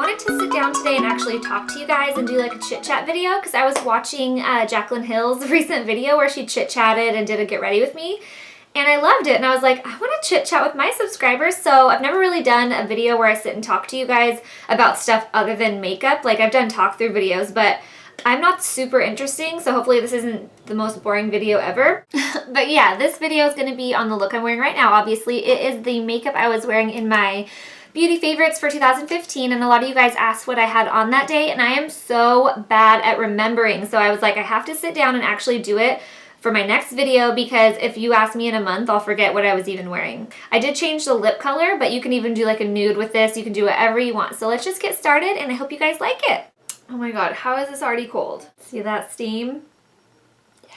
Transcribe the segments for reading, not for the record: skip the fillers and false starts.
wanted to sit down today and actually talk to you guys and do like a chit chat video because I was watching Jaclyn Hill's recent video where she chit chatted and did a get ready with me. And I loved it, and I was like, I want to chit chat with my subscribers. So I've never really done a video where I sit and talk to you guys about stuff other than makeup. Like, I've done talk through videos, but I'm not super interesting, so hopefully this isn't the most boring video ever. But yeah, this video is going to be on the look I'm wearing right now. Obviously, it is the makeup I was wearing in my beauty favorites for 2015, and a lot of you guys asked what I had on that day, and I am so bad at remembering. So I was like, I have to sit down and actually do it for my next video, because if you ask me in a month, I'll forget what I was even wearing. I did change the lip color, but you can even do like a nude with this. You can do whatever you want. So let's just get started, and I hope you guys like it. Oh my god, how is this already cold? See that steam? Yes.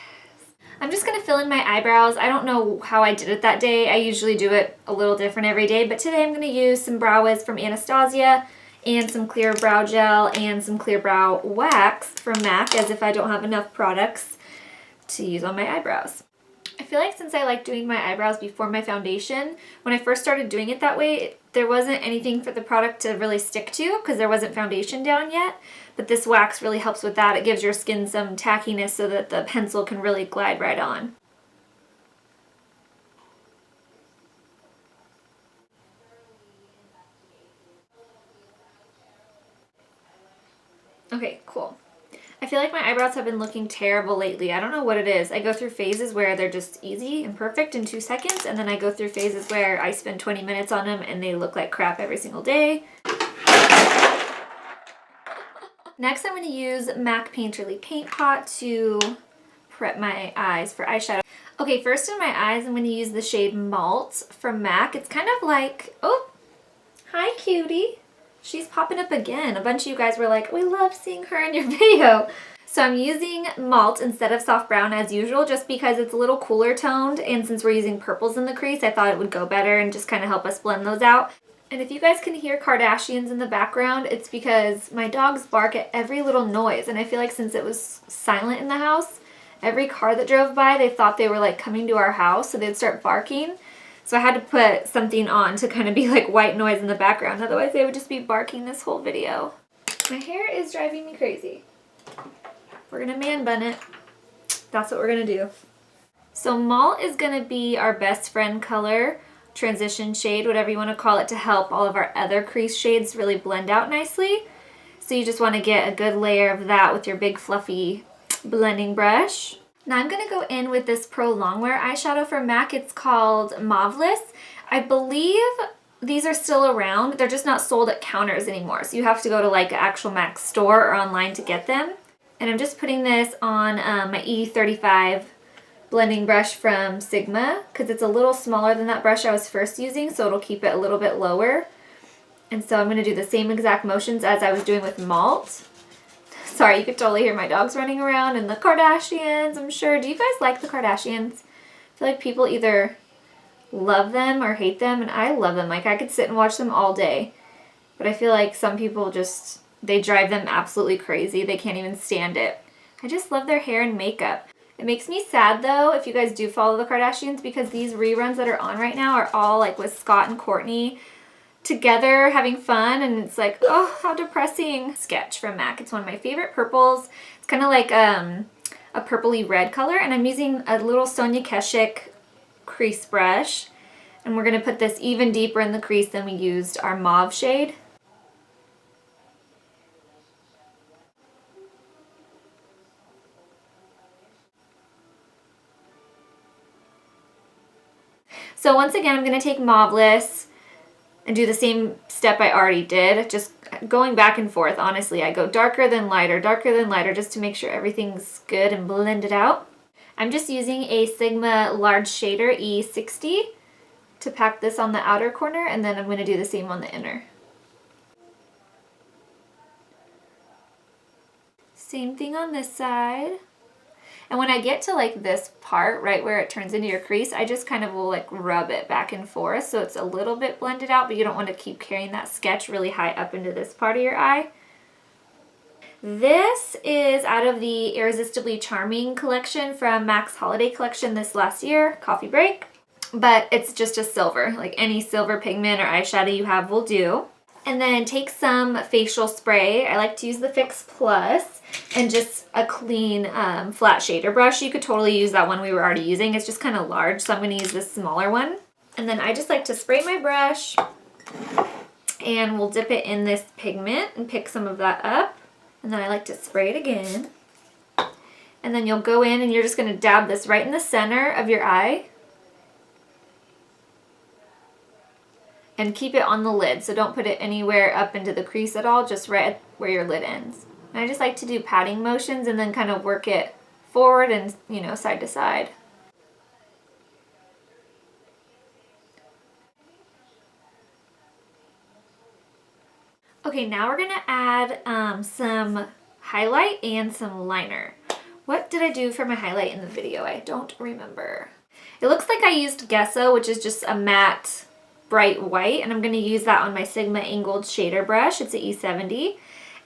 I'm just gonna fill in my eyebrows. I don't know how I did it that day. I usually do it a little different every day, but today I'm gonna use some Brow Wiz from Anastasia and some clear brow gel and some clear brow wax from MAC, as if I don't have enough products to use on my eyebrows. I feel like since I like doing my eyebrows before my foundation, when I first started doing it that way, there wasn't anything for the product to really stick to because there wasn't foundation down yet. But this wax really helps with that. It gives your skin some tackiness so that the pencil can really glide right on. Okay, cool. I feel like my eyebrows have been looking terrible lately. I don't know what it is. I go through phases where they're just easy and perfect in 2 seconds, and then I go through phases where I spend 20 minutes on them and they look like crap every single day. Next, I'm going to use MAC Painterly Paint Pot to prep my eyes for eyeshadow. Okay, first in my eyes, I'm going to use the shade Malt from MAC. It's kind of like, oh, hi cutie. She's popping up again. A bunch of you guys were like, we love seeing her in your video. So I'm using Malt instead of soft brown as usual, just because it's a little cooler toned, and since we're using purples in the crease, I thought it would go better and just kind of help us blend those out. And if you guys can hear Kardashians in the background, it's because my dogs bark at every little noise, and I feel like since it was silent in the house, every car that drove by, they thought they were like coming to our house, so they'd start barking. So I had to put something on to kind of be like white noise in the background, otherwise they would just be barking this whole video. My hair is driving me crazy. We're gonna man bun it. That's what we're gonna do. So Malt is gonna be our best friend color, transition shade, whatever you want to call it, to help all of our other crease shades really blend out nicely. So you just want to get a good layer of that with your big fluffy blending brush. Now I'm going to go in with this Pro Longwear eyeshadow from MAC. It's called Mauveless. I believe these are still around. They're just not sold at counters anymore. So you have to go to like an actual MAC store or online to get them. And I'm just putting this on my E35 blending brush from Sigma because it's a little smaller than that brush I was first using, so it'll keep it a little bit lower. And so I'm going to do the same exact motions as I was doing with Malt. Sorry, you could totally hear my dogs running around and the Kardashians, I'm sure. Do you guys like the Kardashians? I feel like people either love them or hate them, and I love them. Like, I could sit and watch them all day. But I feel like some people just, they drive them absolutely crazy. They can't even stand it. I just love their hair and makeup. It makes me sad though if you guys do follow the Kardashians, because these reruns that are on right now are all like with Scott and Kourtney together having fun, and it's like, oh, how depressing. Sketch from MAC. It's one of my favorite purples. It's kind of like a purpley red color, and I'm using a little Sonia Keshik crease brush, and we're going to put this even deeper in the crease than we used our mauve shade. So once again, I'm going to take Mauveless and do the same step I already did, just going back and forth. Honestly, I go darker than lighter, just to make sure everything's good and blended out. I'm just using a Sigma large shader E60 to pack this on the outer corner, and then I'm going to do the same on the inner. Same thing on this side. And when I get to like this part, right where it turns into your crease, I just kind of will like rub it back and forth so it's a little bit blended out, but you don't want to keep carrying that sketch really high up into this part of your eye. This is out of the Irresistibly Charming collection from MAC's holiday collection this last year, Coffee Break. But it's just a silver, like any silver pigment or eyeshadow you have will do. And then take some facial spray. I like to use the Fix Plus and just a clean flat shader brush. You could totally use that one we were already using. It's just kind of large, so I'm going to use this smaller one. And then I just like to spray my brush and we'll dip it in this pigment and pick some of that up. And then I like to spray it again. And then you'll go in and you're just going to dab this right in the center of your eye. And keep it on the lid, so don't put it anywhere up into the crease at all, just right where your lid ends. And I just like to do patting motions and then kind of work it forward and, you know, side to side. Okay, now we're gonna add some highlight and some liner. What did I do for my highlight in the video? I don't remember. It looks like I used Gesso, which is just a matte bright white, and I'm going to use that on my Sigma angled shader brush. It's an E70.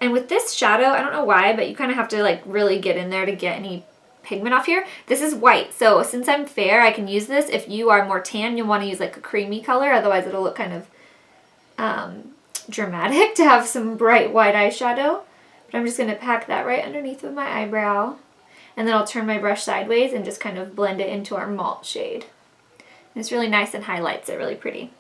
And with this shadow, I don't know why, but you kind of have to like really get in there to get any pigment off here. This is white, so since I'm fair, I can use this. If you are more tan, you'll want to use like a creamy color, otherwise it'll look kind of dramatic to have some bright white eyeshadow. But I'm just going to pack that right underneath of my eyebrow, and then I'll turn my brush sideways and just kind of blend it into our malt shade. And it's really nice and highlights it really pretty.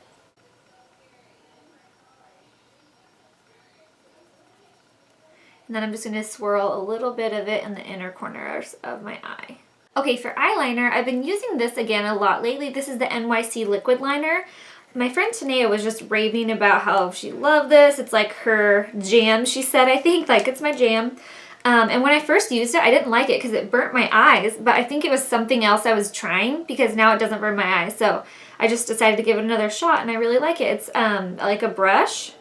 And then I'm just going to swirl a little bit of it in the inner corners of my eye. Okay, for eyeliner, I've been using this again a lot lately. This is the NYC liquid liner. My friend Tanea was just raving about how she loved this. It's like her jam, she said, I think. Like, it's my jam. And when I first used it, I didn't like it because it burnt my eyes. But I think it was something else I was trying because now it doesn't burn my eyes. So I just decided to give it another shot, and I really like it. It's like a brush.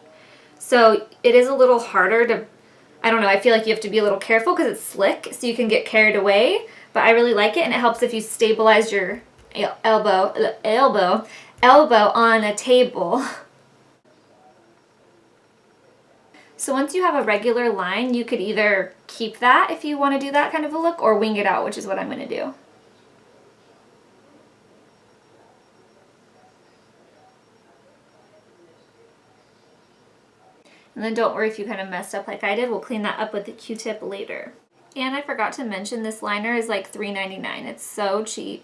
So it is a little harder to... I don't know, I feel like you have to be a little careful because it's slick, so you can get carried away, but I really like it, and it helps if you stabilize your elbow on a table. So once you have a regular line, you could either keep that if you want to do that kind of a look, or wing it out, which is what I'm going to do. And then don't worry if you kind of messed up like I did. We'll clean that up with the Q-tip later. And I forgot to mention this liner is like $3.99. It's so cheap.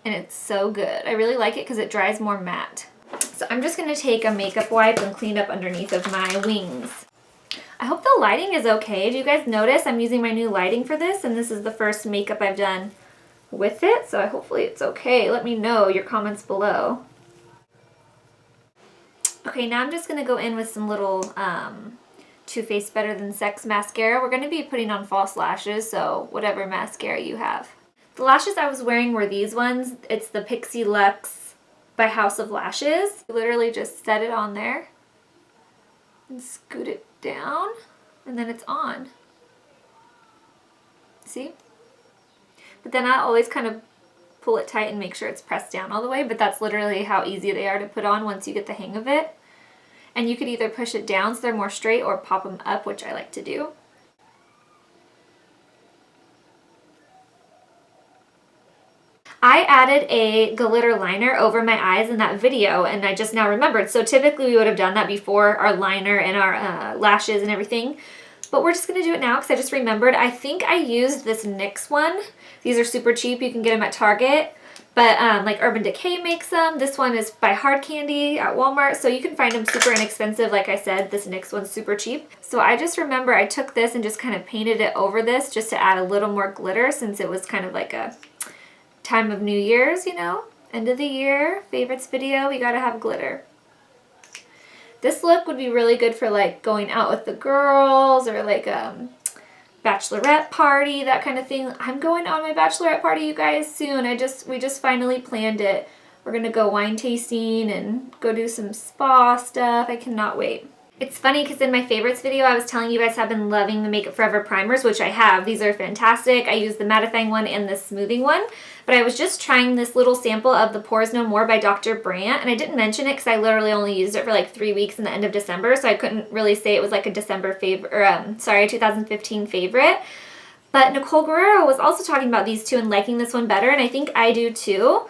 And it's so good. I really like it because it dries more matte. So I'm just going to take a makeup wipe and clean up underneath of my wings. I hope the lighting is okay. Do you guys notice I'm using my new lighting for this? And this is the first makeup I've done with it. So hopefully it's okay. Let me know your comments below. Okay, now I'm just going to go in with some little Too Faced Better Than Sex mascara. We're going to be putting on false lashes, so whatever mascara you have. The lashes I was wearing were these ones. It's the Pixie Luxe by House of Lashes. You literally just set it on there and scoot it down, and then it's on. See? But then I always kind of pull it tight and make sure it's pressed down all the way, but that's literally how easy they are to put on once you get the hang of it. And you could either push it down so they're more straight or pop them up, which I like to do. I added a glitter liner over my eyes in that video, and I just now remembered. So typically we would have done that before our liner and our lashes and everything. But we're just going to do it now because I just remembered. I think I used this NYX one. These are super cheap. You can get them at Target. But like Urban Decay makes them. This one is by Hard Candy at Walmart. So you can find them super inexpensive. Like I said, this NYX one's super cheap. So I just remember I took this and just kind of painted it over this just to add a little more glitter, since it was kind of like a time of New Year's, you know? End of the year, favorites video, we gotta have glitter. This look would be really good for like going out with the girls or like bachelorette party, that kind of thing. I'm going on my bachelorette party, you guys, soon. We just finally planned it. We're gonna go wine tasting and go do some spa stuff. I cannot wait. It's funny because in my favorites video, I was telling you guys I've been loving the Makeup Forever primers, which I have. These are fantastic. I use the mattifying one and the smoothing one. But I was just trying this little sample of the Pores No More by Dr. Brant, and I didn't mention it because I literally only used it for like 3 weeks in the end of December, so I couldn't really say it was like a December favorite, or 2015 favorite. But Nicole Guerrero was also talking about these two and liking this one better, and I think I do too.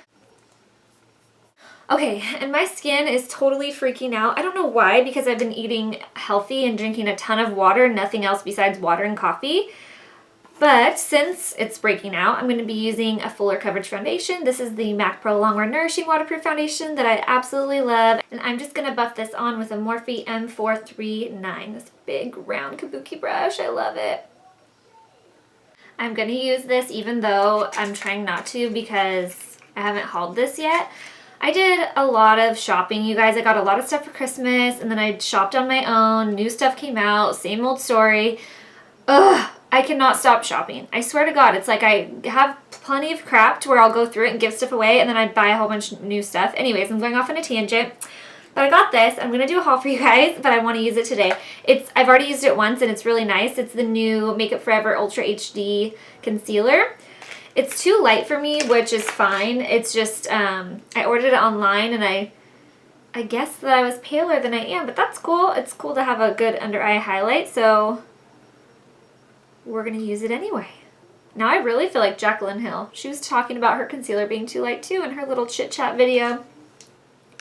Okay, and my skin is totally freaking out. I don't know why, because I've been eating healthy and drinking a ton of water, nothing else besides water and coffee. But since it's breaking out, I'm going to be using a fuller coverage foundation. This is the MAC Pro Longwear Nourishing Waterproof Foundation that I absolutely love. And I'm just going to buff this on with a Morphe M439, this big round kabuki brush. I love it. I'm going to use this even though I'm trying not to because I haven't hauled this yet. I did a lot of shopping, you guys. I got a lot of stuff for Christmas and then I shopped on my own. New stuff came out, same old story. Ugh. I cannot stop shopping. I swear to God, it's like I have plenty of crap to where I'll go through it and give stuff away and then I buy a whole bunch of new stuff. Anyways, I'm going off on a tangent. But I got this. I'm going to do a haul for you guys, but I want to use it today. I've already used it once and it's really nice. It's the new Make Up Forever Ultra HD Concealer. It's too light for me, which is fine. It's just, I ordered it online and I guess that I was paler than I am, but that's cool. It's cool to have a good under eye highlight, so we're going to use it anyway. Now I really feel like Jaclyn Hill. She was talking about her concealer being too light too in her little chit chat video.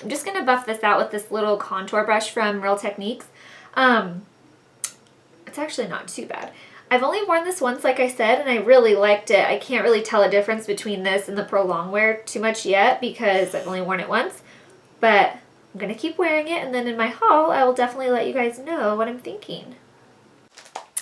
I'm just going to buff this out with this little contour brush from Real Techniques. It's actually not too bad. I've only worn this once, like I said, and I really liked it. I can't really tell a difference between this and the Pro Longwear too much yet because I've only worn it once. But I'm going to keep wearing it, and then in my haul, I will definitely let you guys know what I'm thinking.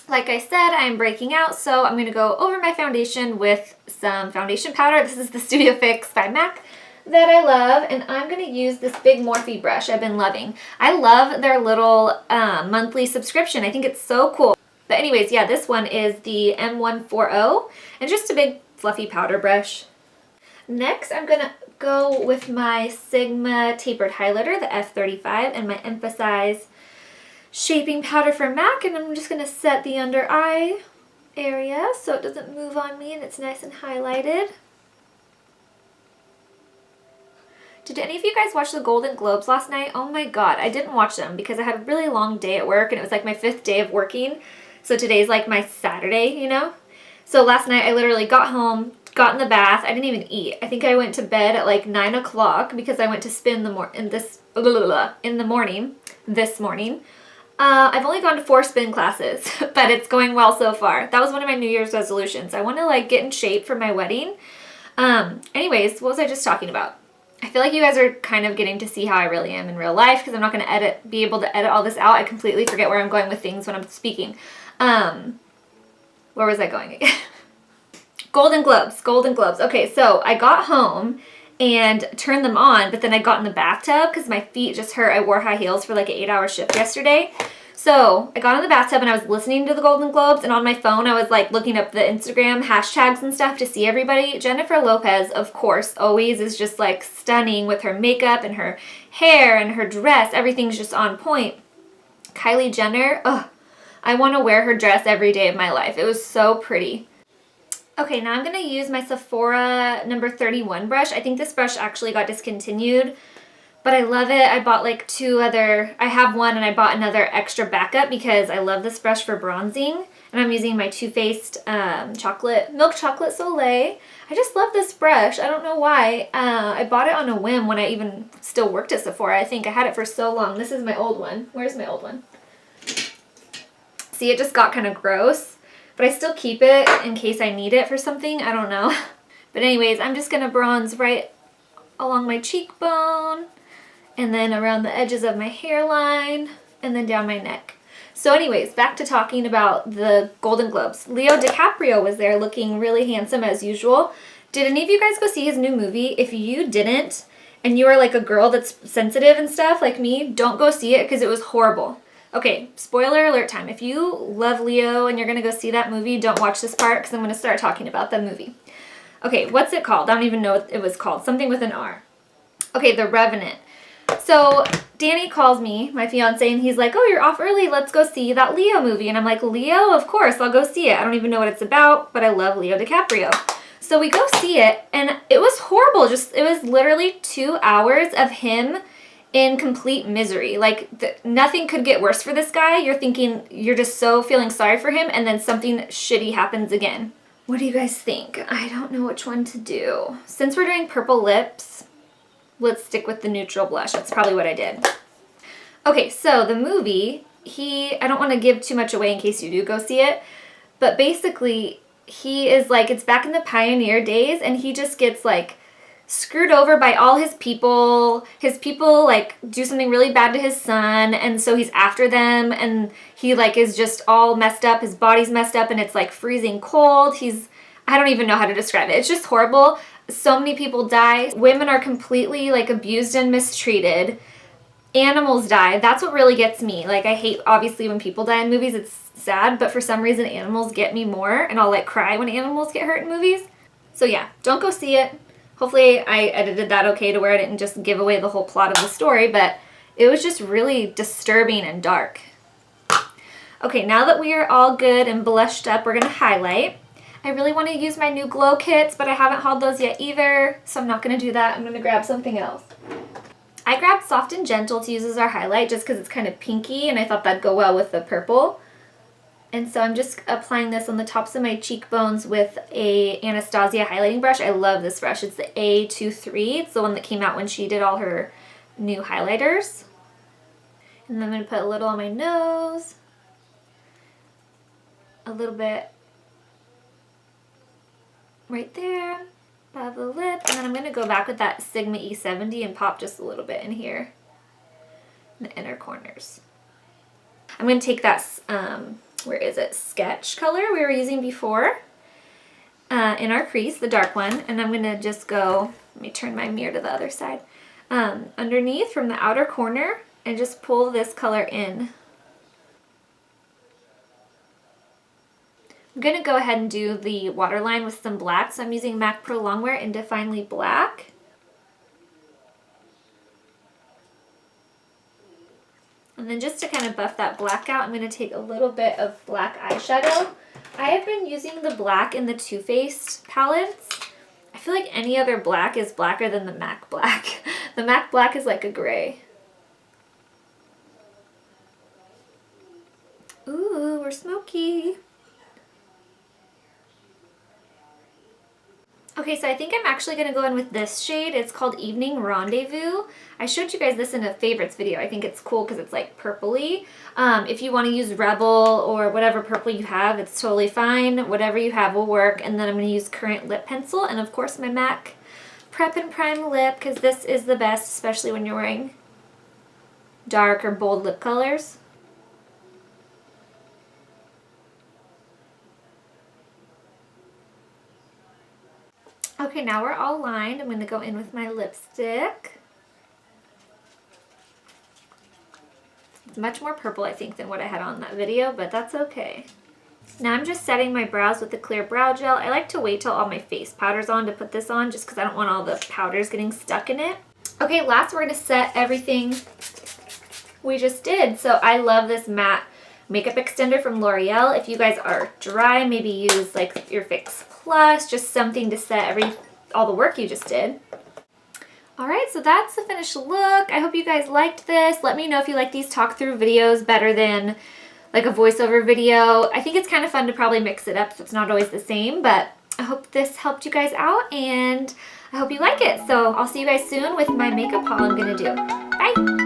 Like I said, I'm breaking out, so I'm going to go over my foundation with some foundation powder. This is the Studio Fix by MAC that I love, and I'm going to use this big Morphe brush I've been loving. I love their little monthly subscription. I think it's so cool. But anyways, yeah, this one is the M140, and just a big fluffy powder brush. Next, I'm going to go with my Sigma Tapered Highlighter, the F35, and my Emphasize shaping powder from MAC, and I'm just going to set the under eye area so it doesn't move on me and it's nice and highlighted. Did any of you guys watch the Golden Globes last night? Oh my God, I didn't watch them because I had a really long day at work and it was like my 5th day of working. So today's like my Saturday, you know? So last night I literally got home, got in the bath. I didn't even eat. I think I went to bed at like 9 o'clock because I went to spin in the morning, this morning. I've only gone to 4 spin classes, but it's going well so far. That was one of my New Year's resolutions. I want to like get in shape for my wedding. Anyways, what was I just talking about? I feel like you guys are kind of getting to see how I really am in real life because I'm not going to be able to edit all this out. I completely forget where I'm going with things when I'm speaking. Where was I going again? Golden Globes. Okay, so I got home and turned them on, but then I got in the bathtub because my feet just hurt. I wore high heels for like an 8-hour shift yesterday. So I got in the bathtub and I was listening to the Golden Globes, and on my phone I was like looking up the Instagram hashtags and stuff to see everybody. Jennifer Lopez, of course, always is just like stunning with her makeup and her hair and her dress. Everything's just on point. Kylie Jenner, ugh, I want to wear her dress every day of my life. It was so pretty. Okay, now I'm going to use my Sephora number 31 brush. I think this brush actually got discontinued, but I love it. I bought like 2 other, I have one and I bought another extra backup because I love this brush for bronzing. And I'm using my Too Faced Milk Chocolate Soleil. I just love this brush. I don't know why. I bought it on a whim when I even still worked at Sephora. I think I had it for so long. This is my old one. Where's my old one? See, it just got kind of gross. But I still keep it in case I need it for something. I don't know. But anyways, I'm just going to bronze right along my cheekbone and then around the edges of my hairline and then down my neck. So anyways, back to talking about the Golden Globes. Leo DiCaprio was there looking really handsome as usual. Did any of you guys go see his new movie? If you didn't and you are like a girl that's sensitive and stuff like me, don't go see it because it was horrible. Okay, spoiler alert time. If you love Leo and you're going to go see that movie, don't watch this part because I'm going to start talking about the movie. Okay, what's it called? I don't even know what it was called. Something with an R. Okay, The Revenant. So Danny calls me, my fiance, and he's like, oh, you're off early. Let's go see that Leo movie. And I'm like, Leo? Of course, I'll go see it. I don't even know what it's about, but I love Leo DiCaprio. So we go see it, and it was horrible. It was literally 2 hours of him in complete misery. Like nothing could get worse for this guy. You're thinking, you're just so feeling sorry for him, and then something shitty happens again. What do you guys think? I don't know which one to do. Since we're doing purple lips, let's stick with the neutral blush. That's probably what I did. Okay, so the movie, I don't want to give too much away in case you do go see it, but basically he is like, it's back in the pioneer days, and he just gets like screwed over by all his people. His people like do something really bad to his son, and so he's after them, and he like is just all messed up. His body's messed up, and it's like freezing cold. I don't even know how to describe it. It's just horrible. So many people die. Women are completely like abused and mistreated. Animals die. That's what really gets me. Like, I hate obviously when people die in movies. It's sad, but for some reason animals get me more, and I'll like cry when animals get hurt in movies. So yeah, don't go see it. Hopefully I edited that okay to where I didn't just give away the whole plot of the story, but it was just really disturbing and dark. Okay, now that we are all good and blushed up, we're gonna highlight. I really want to use my new glow kits, but I haven't hauled those yet either, so I'm not gonna do that. I'm gonna grab something else. I grabbed Soft and Gentle to use as our highlight just because it's kind of pinky, and I thought that'd go well with the purple. And so I'm just applying this on the tops of my cheekbones with a Anastasia highlighting brush. I love this brush. It's the A23. It's the one that came out when she did all her new highlighters. And then I'm going to put a little on my nose. A little bit right there above the lip. And then I'm going to go back with that Sigma E70 and pop just a little bit in here in the inner corners. I'm going to take that, where is it, sketch color we were using before in our crease, the dark one, and I'm going to just go, let me turn my mirror to the other side, underneath from the outer corner and just pull this color in. I'm going to go ahead and do the waterline with some black, so I'm using MAC Pro Longwear in Definely Black. And then just to kind of buff that black out, I'm going to take a little bit of black eyeshadow. I have been using the black in the Too Faced palettes. I feel like any other black is blacker than the MAC black. The MAC black is like a gray. Ooh, we're smoky. Okay, so I think I'm actually going to go in with this shade. It's called Evening Rendezvous. I showed you guys this in a favorites video. I think it's cool because it's like purpley. If you want to use Rebel or whatever purple you have, it's totally fine. Whatever you have will work. And then I'm going to use Currant lip pencil and of course my MAC Prep and Prime lip, because this is the best, especially when you're wearing dark or bold lip colors. Okay, now we're all lined. I'm going to go in with my lipstick. It's much more purple, I think, than what I had on that video, but that's okay. Now I'm just setting my brows with the clear brow gel. I like to wait till all my face powder's on to put this on, just because I don't want all the powders getting stuck in it. Okay, last we're going to set everything we just did. So I love this matte makeup extender from Loreal. If you guys are dry, maybe use like your Fix Plus, just something to set all the work you just did. Alright, so that's the finished look. I hope you guys liked this. Let me know if you like these talk through videos better than like a voiceover video. I think it's kind of fun to probably mix it up so it's not always the same, but I hope this helped you guys out and I hope you like it. So I'll see you guys soon with my makeup haul I'm gonna do. Bye!